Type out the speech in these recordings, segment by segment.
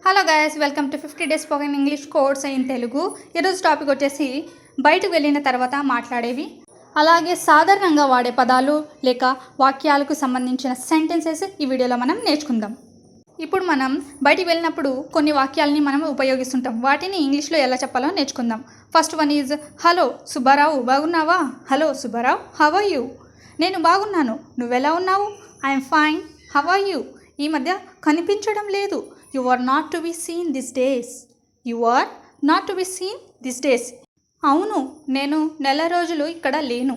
Hello guys, welcome to 50 days spoken English course in Telugu. ఈరోజు topic వచ్చేసి బయటకు వెళ్ళిన తర్వాత మాట్లాడేవి, అలాగే సాధారణంగా వాడే పదాలు లేక వాక్యాలకు సంబంధించిన సెంటెన్సెస్ ఈ వీడియోలో మనం నేర్చుకుందాం. ఇప్పుడు మనం బయటికి వెళ్ళినప్పుడు కొన్ని వాక్యాలని మనం ఉపయోగిస్తుంటాం. వాటిని ఇంగ్లీష్లో ఎలా చెప్పాలో నేర్చుకుందాం. First one is hello Subbarao, బాగున్నావా? Hello Subbarao, how are you? నేను బాగున్నాను, నువ్వెలా ఉన్నావు? I'm fine, how are you? ఈ మధ్య కనిపించడం లేదు. You are not to be seen these days. You are not to be seen these days. అవును, నేను నెల రోజులు ఇక్కడ లేను.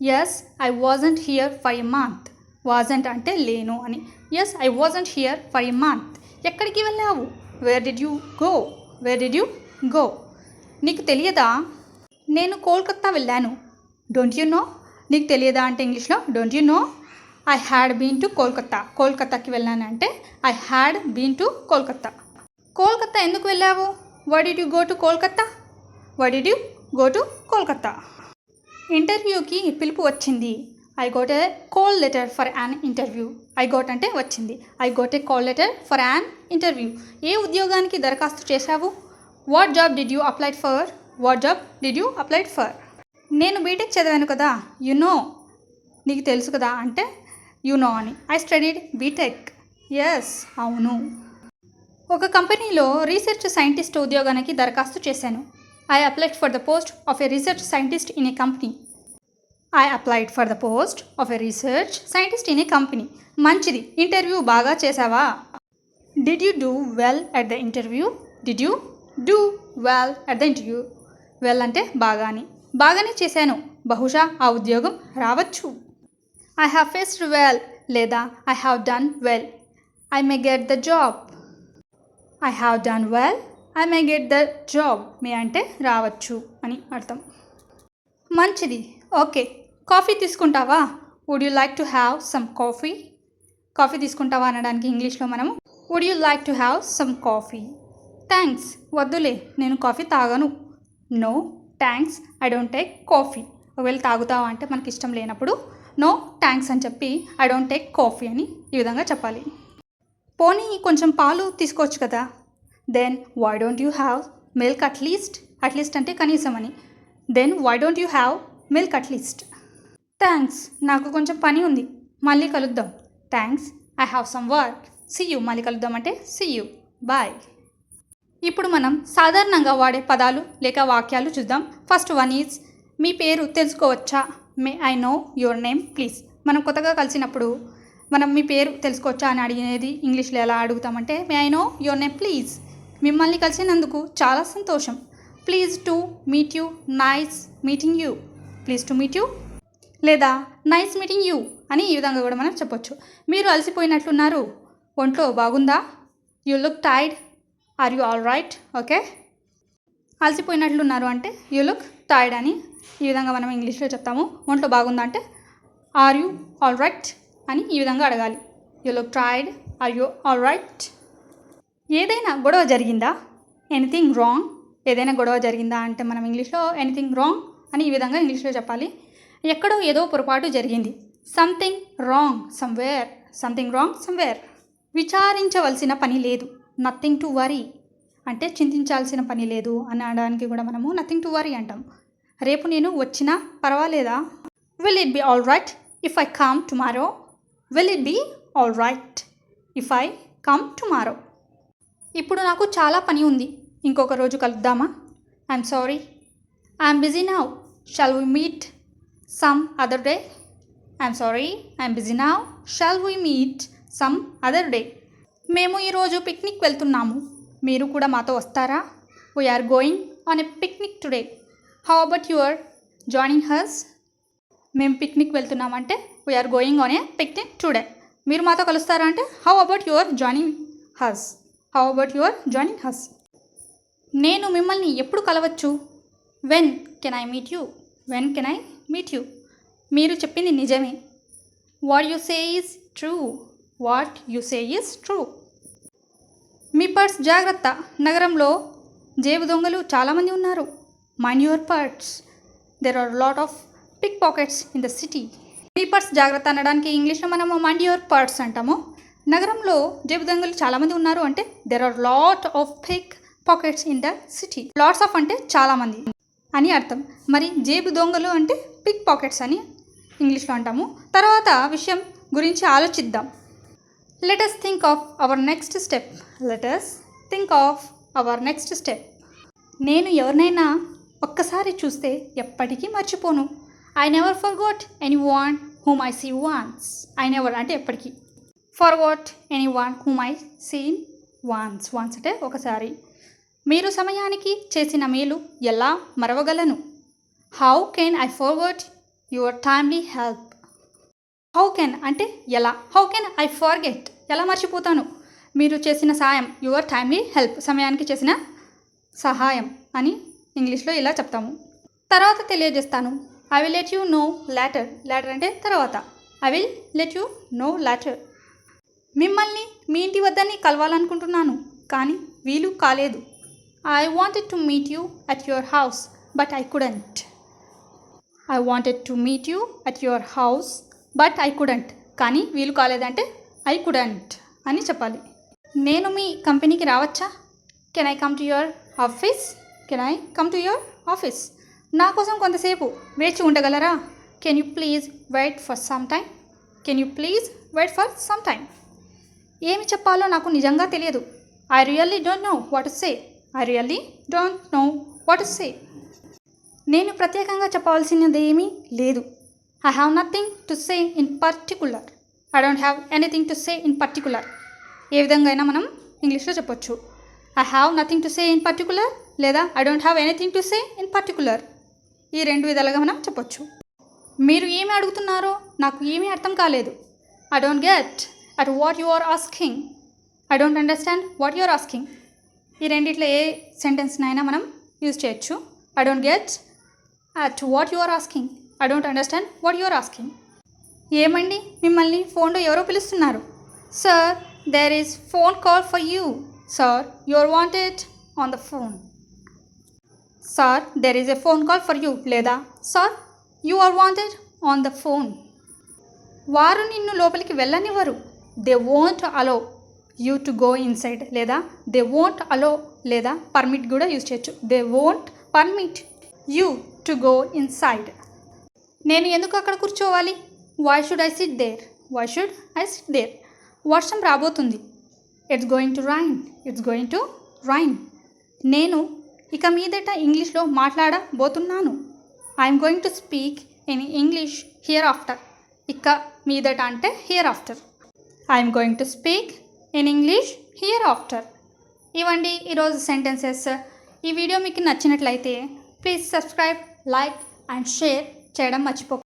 Yes, I wasn't here for a month. Wasn't అంటే లేను అని. Yes, I wasn't here for a month. ఎక్కడికి వెళ్ళావు? Where did you go? Where did you go? నీకు తెలియదా? నేను కోల్కతా వెళ్ళాను. Don't you know? నీకు తెలియదా అంటే ఇంగ్లీష్లో don't you know? I had been to Kolkata. కోల్కతాకి వెళ్ళాను అంటే I had been to Kolkata. Kolkata ఎందుకు వెళ్ళావు? Why did you go to Kolkata? Why did you go to Kolkata? ఇంటర్వ్యూకి పిలుపు వచ్చింది. I got a call letter for an interview. I got అంటే వచ్చింది. I got a call letter for an interview. ఏ ఉద్యోగానికి దరఖాస్తు చేశావు? What job did you apply for? What job did you apply for? నేను BTech చదివాను కదా. You know. నీకు తెలుసు కదా అంటే యు నో అని. I studied BTech. ఎస్, అవును. ఒక కంపెనీలో రీసెర్చ్ సైంటిస్ట్ ఉద్యోగానికి దరఖాస్తు చేశాను. I applied for the post of a research scientist in a company. I applied for the post of a research scientist in a company. మంచిది, interview బాగా చేసావా? Did you do well at the interview? Did you do well at the interview? Well అంటే బాగా అని. బాగానే చేశాను, బహుశా ఆ ఉద్యోగం రావచ్చు. I have faced well లేదా I have done well. I may get the job. I have done well. I may get the job. మే అంటే రావచ్చు అని అర్థం. మంచిది, ఓకే. కాఫీ తీసుకుంటావా? Would you like to have some coffee? Coffee తీసుకుంటావా అనడానికి ఇంగ్లీష్లో మనము Would you like to have some coffee? Thanks, వద్దులే, నేను కాఫీ తాగను. No, thanks, I don't take coffee. ఒకవేళ తాగుతావా అంటే మనకి ఇష్టం లేనప్పుడు నో థ్యాంక్స్ అని చెప్పి ఐ డోంట్ టేక్ కాఫీ అని ఈ విధంగా చెప్పాలి. పోనీ కొంచెం పాలు తీసుకోవచ్చు కదా. Then why don't you have milk at least? At least అంటే కనీసం అని. Then why don't you have milk at least? Thanks, నాకు కొంచెం పని ఉంది, మళ్ళీ కలుద్దాం. Thanks, I have some work. See you. మళ్ళీ కలుద్దాం అంటే సీ యూ, బాయ్. ఇప్పుడు మనం సాధారణంగా వాడే పదాలు లేక వాక్యాలు చూద్దాం. ఫస్ట్ వన్ ఈజ్ మీ పేరు తెలుసుకోవచ్చా? మే I know your name please. మనం కొత్తగా కలిసినప్పుడు మనం మీ పేరు తెలుసుకోవచ్చా అని అడిగేది ఇంగ్లీష్లో ఎలా అడుగుతామంటే may I know your name please. మిమ్మల్ని కలిసినందుకు చాలా సంతోషం. Please to meet you, nice meeting you. Please to meet you లేదా నైస్ మీటింగ్ యూ అని ఈ విధంగా కూడా మనం చెప్పొచ్చు. మీరు అలసిపోయినట్లున్నారు, ఒంట్లో బాగుందా? You look tired, are you all right? Okay, అలసిపోయినట్లున్నారు అంటే యూ లుక్ టైర్డ్ అని ఈ విధంగా మనం ఇంగ్లీష్లో చెప్తాము. ఒంట్లో బాగుందా అంటే ఆర్ యూ ఆల్ రైట్ అని ఈ విధంగా అడగాలి. You look tired, are you all right? ఏదైనా గొడవ జరిగిందా? Anything wrong. ఏదైనా గొడవ జరిగిందా అంటే మనం ఇంగ్లీష్లో ఎనీథింగ్ రాంగ్ అని ఈ విధంగా ఇంగ్లీష్లో చెప్పాలి. ఎక్కడో ఏదో పొరపాటు జరిగింది. Something wrong somewhere. Something wrong somewhere. విచారించవలసిన పని లేదు. నథింగ్ టు వరీ అంటే చింతించాల్సిన పని లేదు అనడానికి కూడా మనము నథింగ్ టు వరీ అంటాం. రేపు నేను వచ్చినా పర్వాలేదా? Will it be all right if I come tomorrow? Will it be all right if I come tomorrow? ఇప్పుడు నాకు చాలా పని ఉంది, ఇంకొక రోజు కలుద్దామా? I'm sorry, I'm busy now. Shall we meet some other day? I'm sorry, I'm busy now. Shall we meet some other day? మేము ఈరోజు పిక్నిక్ వెళ్తున్నాము, మీరు కూడా మాతో వస్తారా? We're going on a picnic today. How about your joining has? మేము picnic వెళ్తున్నామంటే we're going on a picnic today. మీరు మాతో కలుస్తారా అంటే how about your joining us? How about your joining us? నేను మిమ్మల్ని ఎప్పుడు కలవచ్చు? When can I meet you? When can I meet you? మీరు చెప్పింది నిజమే. What you say is true. What you say is true. మీ పర్స్ జాగ్రత్త, నగరంలో జేబు దొంగలు చాలామంది ఉన్నారు. Mind your purse, there are lot of pick pockets in the city. Me purse జాగ్రత్త అనడానికి ఇంగ్లీష్లో మనము మైండ్ యువర్ పర్స్ అంటాము. నగరంలో జేబు దొంగలు చాలామంది ఉన్నారు అంటే there are lot of pick pockets in the city. Lots of అంటే చాలామంది అని అర్థం. మరి జేబు దొంగలు అంటే పిక్ పాకెట్స్ అని ఇంగ్లీష్లో అంటాము. తర్వాత విషయం గురించి ఆలోచిద్దాం. Let us think of our next step. నేను ఎవరినైనా ఒక్కసారి చూస్తే ఎప్పటికీ మర్చిపోను. I never forgot anyone whom I see once. I never అంటే ఎప్పటికీ, forgot anyone whom I see once అంటే ఒకసారి. మీరు సమయానికి చేసిన మేలు ఎలా మరవగలను? How can I forget your timely help. How can అంటే ఎలా, హౌ కెన్ ఐ ఫర్గెట్ ఎలా మర్చిపోతాను మీరు చేసిన సాయం, యువర్ టైమ్లీ హెల్ప్ సమయానికి చేసిన సహాయం అని ఇంగ్లీష్లో ఇలా చెప్తాము. తర్వాత తెలియజేస్తాను. I will let you know later. Later అంటే తర్వాత. I will let you know later. మిమ్మల్ని మీ ఇంటి వద్దని కలవాలనుకుంటున్నాను కానీ వీలు కాలేదు. I wanted to meet you at your house, but I couldn't. కానీ వీలు కాలేదంటే I couldn't అని చెప్పాలి. నేను మీ కంపెనీకి రావచ్చా? Can I come to your office? నా కోసం కొంతసేపు వేచి ఉండగలరా? Can you please wait for some time? ఏమి చెప్పాలో నాకు నిజంగా తెలియదు. I really don't know what to say. నేను ప్రత్యేకంగా చెప్పవలసినది ఏమీ లేదు. I have nothing to say in particular. I don't have anything to say in particular. ఏ విధంగా అయినా మనం ఇంగ్లీష్లో చెప్పొచ్చు. I have nothing to say in particular లేదా I don't have anything to say in particular. ఈ రెండు విధాలుగా మనం చెప్పొచ్చు. మీరు ఏమి అడుగుతున్నారో నాకు ఏమీ అర్థం కాలేదు. I don't get at what you are asking. I don't understand what you are asking. ఈ రెండిట్లో ఏ సెంటెన్స్నైనా మనం యూజ్ చేయొచ్చు. I don't get at what you are asking. I don't understand what you are asking. ఏమండి మిమ్మల్ని ఫోన్లో ఎవరో పిలుస్తున్నారు. Sir there is phone call for you. Sir you are wanted on the phone. Sir there is a phone call for you లేదా sir you are wanted on the phone. వారు నిన్ను లోపలికి వెళ్ళనివ్వరు. They won't allow you to go inside లేదా they won't allow లేదా permit కూడా use చేయొచ్చు. They won't permit you to go inside. నేను ఎందుకు అక్కడ కూర్చోవాలి? Why should I sit there. వర్షం రాబోతుంది. It's going to rain. నేను ఇక మీదట ఇంగ్లీష్లో మాట్లాడబోతున్నాను. I'm going to speak in English hereafter. ఇక మీదట అంటే hereafter. I'm going to speak in English hereafter. ఇవ్వండి ఈరోజు సెంటెన్సెస్. ఈ వీడియో మీకు నచ్చినట్లయితే please subscribe, like and share చేయడం మర్చిపోకండి.